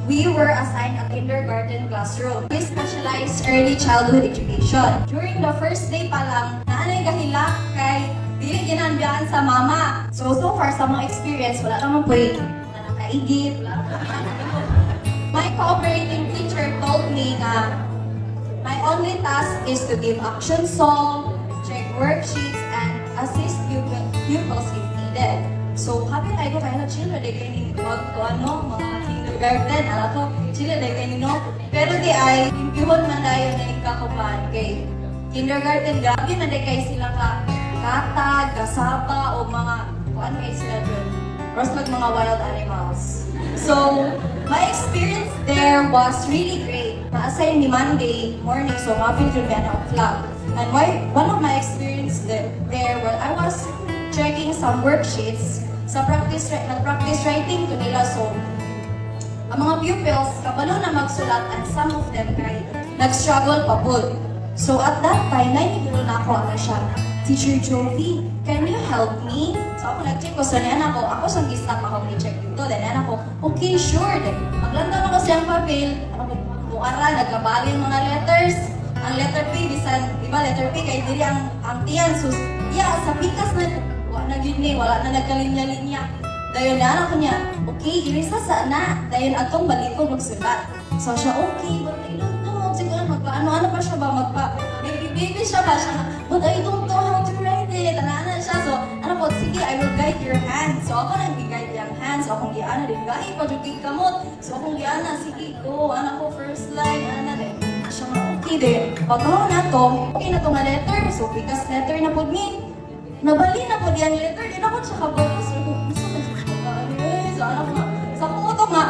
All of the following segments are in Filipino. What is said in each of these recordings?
we were assigned a kindergarten classroom. We specialized early childhood education. During the first day pa lang, naanay kahilak kay dili ginanbiyaan sa mama. So far sa mga experience, wala naman po wala nakaigit, wala My cooperating teacher told me na my only task is to give action song, check worksheets, and assist pupils if needed. So, happy tayo kaya na chill na kayo mga kindergarten, ko, chill na kayo pero di ay, impihon man tayo na ikakapan kay kindergarten, grabe man di kayo sila katag, kasapa, o mga, kuan kayo sila dun, or like mga wild animals. So, my experience there was really great. Na-assign ni Monday morning, so mapin dun yan ang flag. And one of my experience there where I was checking some worksheets sa nag-practice writing to nila. So, ang mga pupils, kabalo na magsulat and some of them kay nag-struggle pa po. So, at that time, nainiguro na ako siya, Teacher Jovi, can you help me? So, ako nag-check ko. So, niyan ako sang gistap ako ni-check dito. Then, niyan ako, okay, sure. Then, maglantaw ako siyang papel. Buara, nagkabali yung mga letters. Ang letter P, bisan, diba, letter P, kay diri ang tiyan. So, sa pikas na gini, wala na nagkalinya-linya. Dayon na ako niya, okay, irisa sana. Dayon atong balik ko magsulat. So, siya, okay, but I don't know. Siguro, ano pa siya ba? Baby siya ba siya? But I don't know how to write it. Ano siya? So, sige, I will guide your hands. So, ako nag-guide yung hands. So, akong giana din. Gahit pa juging kamot. So, akong giana, sige, go. Ko, first line. Din. Siya nga, okay din. Pagkaw na to, okay na to nga letter. So, pikas letter na po din. Nabali na po diyan letter. Di na ko siya kabalo. So, so, sa puto nga,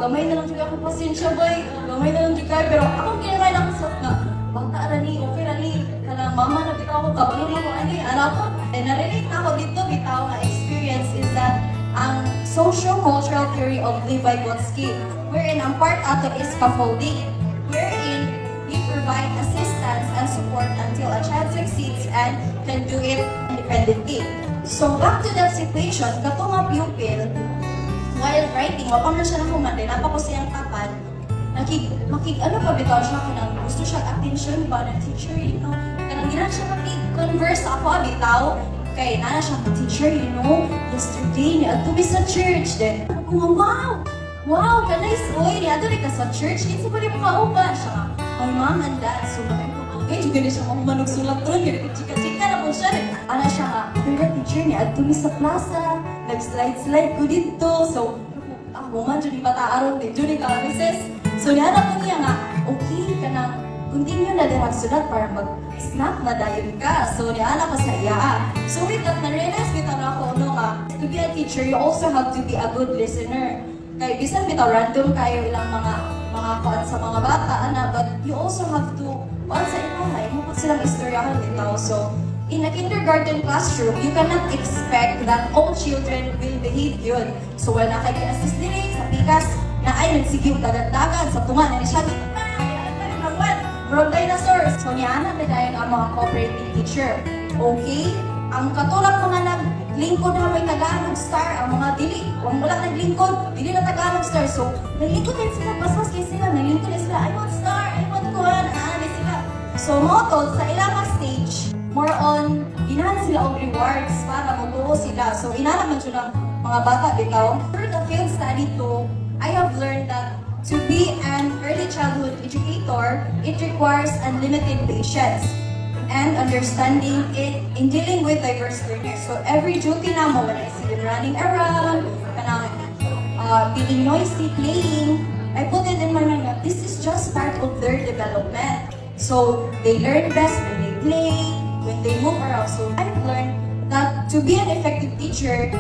gamay na lang juga ako pasensya, boy. Gamay na lang juga. Pero, akong kinamay na ako nga, bata rani, okay rani. Kanang mama na bitaw ko, kabalo na ko, anak ko. And na-relate na ako dito, bitaw na experience is that ang socio-cultural theory of Levi Gotsky, wherein ang part ato is scaffolding, wherein we provide assistance and support until a child succeeds and can do it independently. So back to that situation, kato nga pupil, while writing, wapang na siya na humandi, napa ko siyang tapan, ano pa bitaw siya, kanang gusto siya attention ba ng teacher, you know, kanang gina siya converse ako, bitaw, kay nana siya, teacher, you know, yesterday, niya mi sa church, then, wow, kanay soy, niya ka sa church, kinsa pa rin mo kaupa siya, my mom and dad, so, okay, juga na siya mahumanog sulat doon, gano'n, chika-chika na po siya, ana siya nga, pero teacher, niya mi sa plaza, nag-slide-slide ko dito, so, ako man, dyan pataaron, dyan ka-recess, so, niya po niya nga, okay, kanang, continue na din magsulat para mag-snap na dahil ka. So, niya na pasaya. So, with that, na-realize kita na ako, to be a teacher, you also have to be a good listener. Kaya, bisan bitaw, random kayo ilang mga kuan sa mga bata, but you also have to, once sa ipahay, mo silang istoryahan bitaw. So, in a kindergarten classroom, you cannot expect that all children will behave good. So, when nakikinassist din sa pikas, na ay nagsigiw dagat-dagat sa tunga na siya, from dinosaurs. So, niyanan na dahil ang mga cooperating teacher. Okay? Ang katulad mga naglingkod na may Tagalog star, ang mga dili, kung wala naglingkod, dili na Tagalog star. So, naglingkod din sila, basas kayo sila, naglingkod din sila, I want star, I want kuhan, sila. So, motto, sa ilang stage, more on, ginahan sila og rewards para magtuo sila. So, inalaman siya ng mga bata bitaw. Through the field study too, I have learned that to be an early childhood educator, it requires unlimited patience and understanding in dealing with diverse learners. So every duty na mo, when I see them running around, being noisy, playing, I put it in my mind that this is just part of their development. So they learn best when they play, when they move around. So I've learned that to be an effective teacher,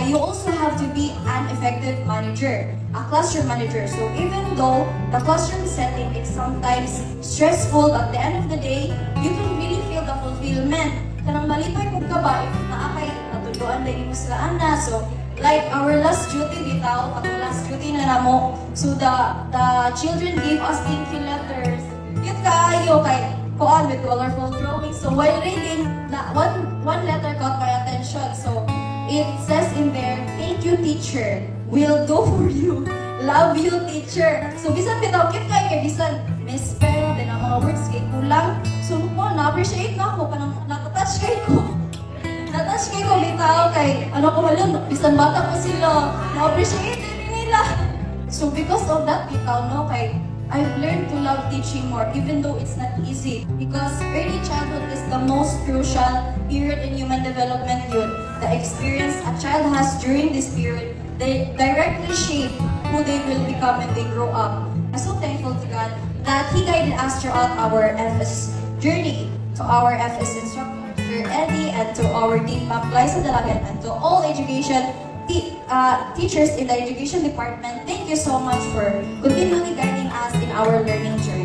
you also have to be an effective manager, a classroom manager. So even though the classroom setting is sometimes stressful, at the end of the day, you can really feel the fulfillment. Kanang malipay kung ka ba, if naakay, natuduan na yung sila na. So, like our last duty bitaw, ang last duty na namo, so the children gave us thank you letters. Yun kaayo kay kuan with colorful drawings. So while reading, one letter caught my attention. So it says in there, thank you teacher, will do for you. Love you, teacher. So, bisan bitaw, kit kay bisan, miss, pero din ang mga words kay kulang. So, mo, na-appreciate na ako, panang natatouch kay ko. Natouch kay ko, bitaw, kay, ano ko halun, bisan bata ko sila, na-appreciate din nila. So, because of that, bitaw, no, kay, I've learned to love teaching more, even though it's not easy. Because early childhood is the most crucial period in human development yun. The experience a child has during this period, they directly shape who they will become when they grow up. I'm so thankful to God that He guided us throughout our FS journey, to our FS instructor, Sir Eddie, and to our Dean Ma'am Liza Dalagan, and to all education teachers in the education department. Thank you so much for continually guiding us in our learning journey.